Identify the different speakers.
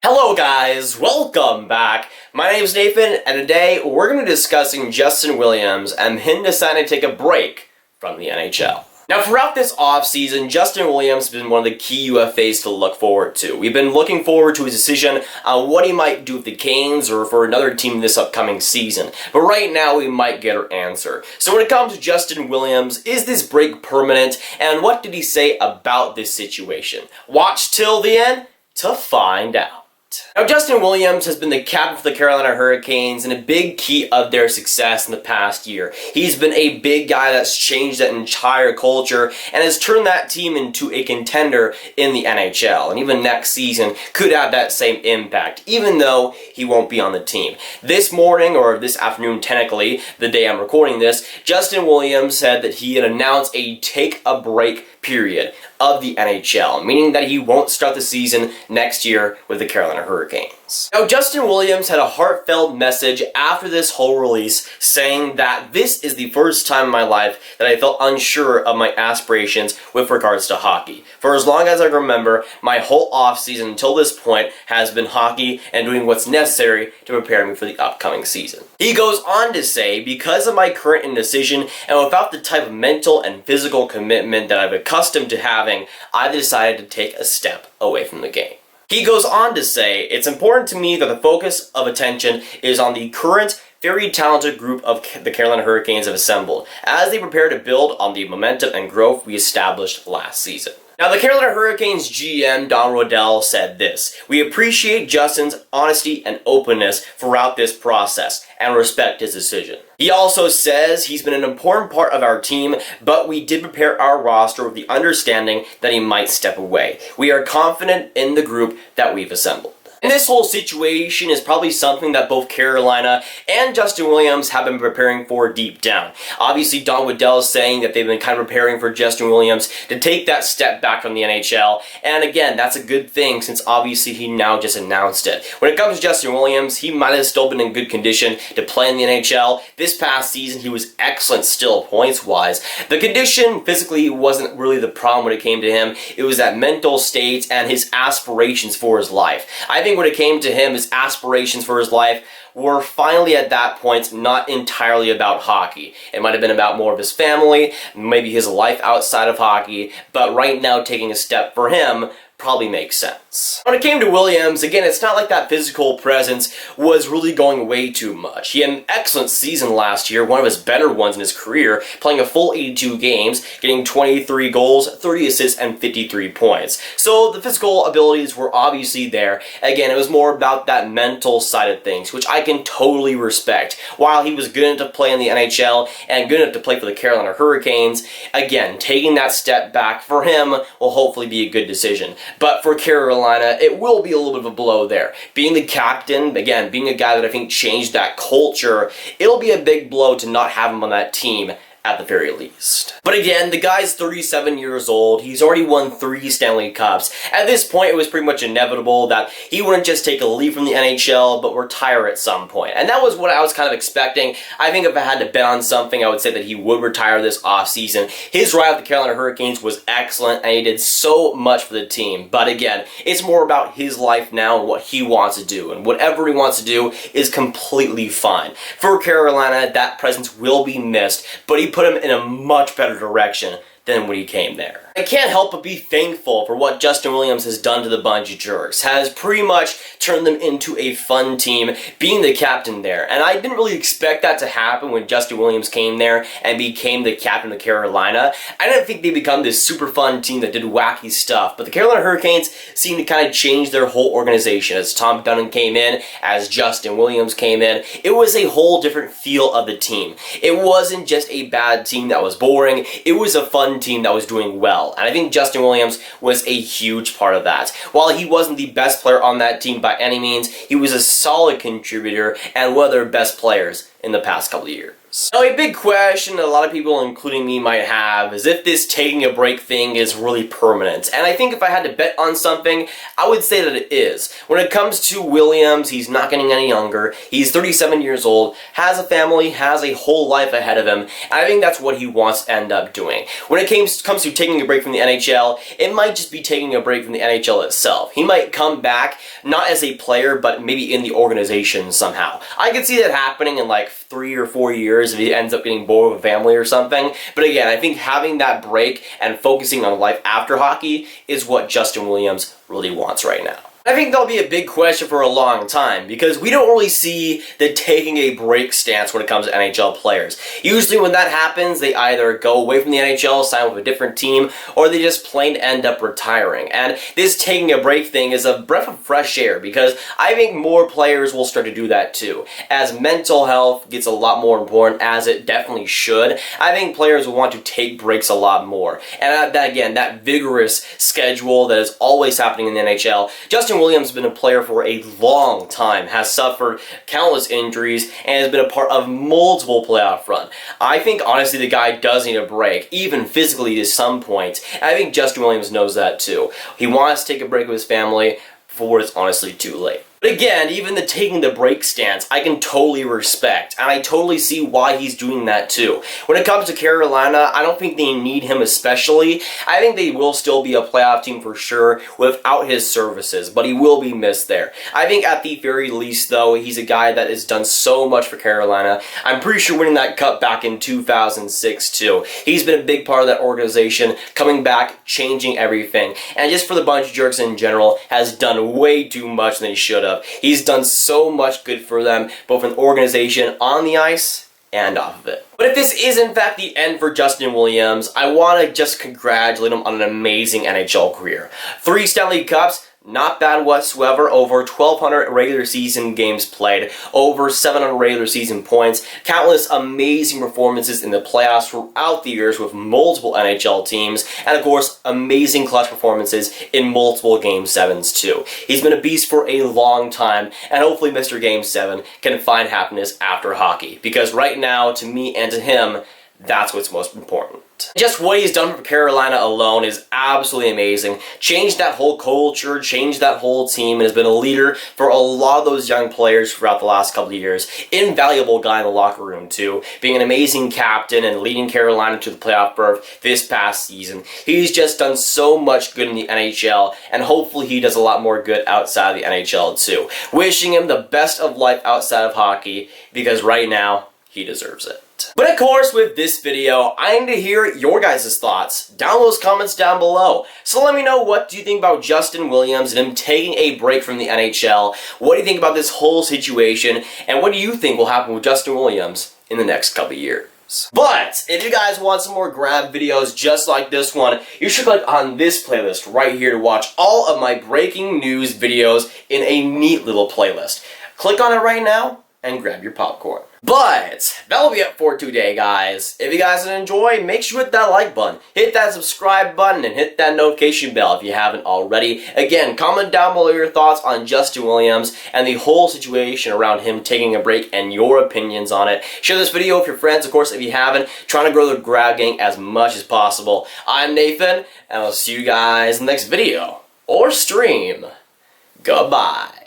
Speaker 1: Hello guys, welcome back. My name is Nathan, and today we're going to be discussing Justin Williams and him deciding to take a break from the NHL. Now, throughout this offseason, Justin Williams has been one of the key UFAs to look forward to. We've been looking forward to his decision on what he might do with the Canes or for another team this upcoming season. But right now, we might get our answer. So when it comes to Justin Williams, is this break permanent? And what did he say about this situation? Watch till the end to find out. Now, Justin Williams has been the captain for the Carolina Hurricanes and a big key of their success in the past year. He's been a big guy that's changed that entire culture and has turned that team into a contender in the NHL. And even next season could have that same impact, even though he won't be on the team. This morning, or this afternoon technically, the day I'm recording this, Justin Williams said that he had announced a take-a-break period of the NHL, meaning that he won't start the season next year with the Carolina Hurricanes. Now, Justin Williams had a heartfelt message after this whole release saying that this is the first time in my life that I felt unsure of my aspirations with regards to hockey. For as long as I remember, my whole offseason until this point has been hockey and doing what's necessary to prepare me for the upcoming season. He goes on to say, because of my current indecision and without the type of mental and physical commitment that I've accustomed to having, I decided to take a step away from the game. He goes on to say, it's important to me that the focus of attention is on the current very talented group of the Carolina Hurricanes have assembled, as they prepare to build on the momentum and growth we established last season. Now, the Carolina Hurricanes GM, Don Rodell, said this: "We appreciate Justin's honesty and openness throughout this process and respect his decision." He also says he's been an important part of our team, but we did prepare our roster with the understanding that he might step away. We are confident in the group that we've assembled. And this whole situation is probably something that both Carolina and Justin Williams have been preparing for deep down. Obviously, Don Waddell is saying that they've been kind of preparing for Justin Williams to take that step back from the NHL. And again, that's a good thing since obviously he now just announced it. When it comes to Justin Williams, he might have still been in good condition to play in the NHL. This past season, he was excellent still points-wise. The condition physically wasn't really the problem when it came to him. It was that mental state and his aspirations for his life. I think when it came to him, his aspirations for his life were finally at that point not entirely about hockey. It might have been about more of his family, maybe his life outside of hockey, but right now taking a step for him probably makes sense. When it came to Williams, again, it's not like that physical presence was really going away too much. He had an excellent season last year, one of his better ones in his career, playing a full 82 games, getting 23 goals, 30 assists, and 53 points. So the physical abilities were obviously there. Again, it was more about that mental side of things, which I can totally respect. While he was good enough to play in the NHL and good enough to play for the Carolina Hurricanes, again, taking that step back for him will hopefully be a good decision. But for Carolina, it will be a little bit of a blow there. Being the captain, again, being a guy that I think changed that culture, it'll be a big blow to not have him on that team at the very least. But again, the guy's 37 years old. He's already won 3 Stanley Cups. At this point, it was pretty much inevitable that he wouldn't just take a leave from the NHL, but retire at some point. And that was what I was kind of expecting. I think if I had to bet on something, I would say that he would retire this offseason. His ride with the Carolina Hurricanes was excellent, and he did so much for the team. But again, it's more about his life now and what he wants to do. And whatever he wants to do is completely fine. For Carolina, that presence will be missed, but he put him in a much better direction than when he came there. I can't help but be thankful for what Justin Williams has done to the Bungee Jerks, has pretty much turned them into a fun team, being the captain there. And I didn't really expect that to happen when Justin Williams came there and became the captain of Carolina. I didn't think they'd become this super fun team that did wacky stuff, but the Carolina Hurricanes seemed to kind of change their whole organization. As Tom Dunn came in, as Justin Williams came in, it was a whole different feel of the team. It wasn't just a bad team that was boring, it was a fun team that was doing well. And I think Justin Williams was a huge part of that. While he wasn't the best player on that team by any means, he was a solid contributor and one of their best players in the past couple of years. Now, a big question that a lot of people, including me, might have is if this taking a break thing is really permanent. And I think if I had to bet on something, I would say that it is. When it comes to Williams, he's not getting any younger. He's 37 years old, has a family, has a whole life ahead of him, and I think that's what he wants to end up doing. When it comes to taking a break from the NHL, it might just be taking a break from the NHL itself. He might come back, not as a player, but maybe in the organization somehow. I could see that happening in like 3 or 4 years if he ends up getting bored with a family or something. But again, I think having that break and focusing on life after hockey is what Justin Williams really wants right now. I think that'll be a big question for a long time because we don't really see the taking a break stance when it comes to NHL players. Usually when that happens, they either go away from the NHL, sign with a different team, or they just plain end up retiring. And this taking a break thing is a breath of fresh air because I think more players will start to do that too. As mental health gets a lot more important, as it definitely should, I think players will want to take breaks a lot more. And that vigorous schedule that is always happening in the NHL, Justin Williams has been a player for a long time, has suffered countless injuries, and has been a part of multiple playoff runs. I think, honestly, the guy does need a break, even physically to some point. And I think Justin Williams knows that too. He wants to take a break with his family before it's honestly too late. But again, even the taking the break stance, I can totally respect, and I totally see why he's doing that too. When it comes to Carolina, I don't think they need him especially. I think they will still be a playoff team for sure without his services, but he will be missed there. I think at the very least, though, he's a guy that has done so much for Carolina. I'm pretty sure winning that cup back in 2006 too. He's been a big part of that organization, coming back, changing everything, and just for the bunch of jerks in general, has done way too much than he should have. He's done so much good for them, both in the organization, on the ice, and off of it. But if this is in fact the end for Justin Williams, I want to just congratulate him on an amazing NHL career. 3 Stanley Cups, not bad whatsoever. Over 1,200 regular season games played, over 700 regular season points, countless amazing performances in the playoffs throughout the years with multiple NHL teams, and of course, amazing clutch performances in multiple Game 7s too. He's been a beast for a long time, and hopefully Mr. Game 7 can find happiness after hockey, because right now, to me and to him, that's what's most important. Just what he's done for Carolina alone is absolutely amazing. Changed that whole culture, changed that whole team, and has been a leader for a lot of those young players throughout the last couple of years. Invaluable guy in the locker room too, being an amazing captain and leading Carolina to the playoff berth this past season. He's just done so much good in the NHL, and hopefully he does a lot more good outside of the NHL too. Wishing him the best of life outside of hockey, because right now, he deserves it. But of course, with this video, I need to hear your guys' thoughts down those comments down below. So let me know, what do you think about Justin Williams and him taking a break from the NHL? What do you think about this whole situation? And what do you think will happen with Justin Williams in the next couple of years? But if you guys want some more Grav videos just like this one, you should click on this playlist right here to watch all of my breaking news videos in a neat little playlist. Click on it right now and grab your popcorn. But that'll be it for today, guys. If you guys enjoy, make sure you hit that like button, hit that subscribe button, and hit that notification bell if you haven't already. Again, comment down below your thoughts on Justin Williams and the whole situation around him taking a break and your opinions on it. Share this video with your friends, of course, if you haven't. Trying to grow the Grav gang as much as possible. I'm Nathan, and I'll see you guys in the next video or stream. Goodbye.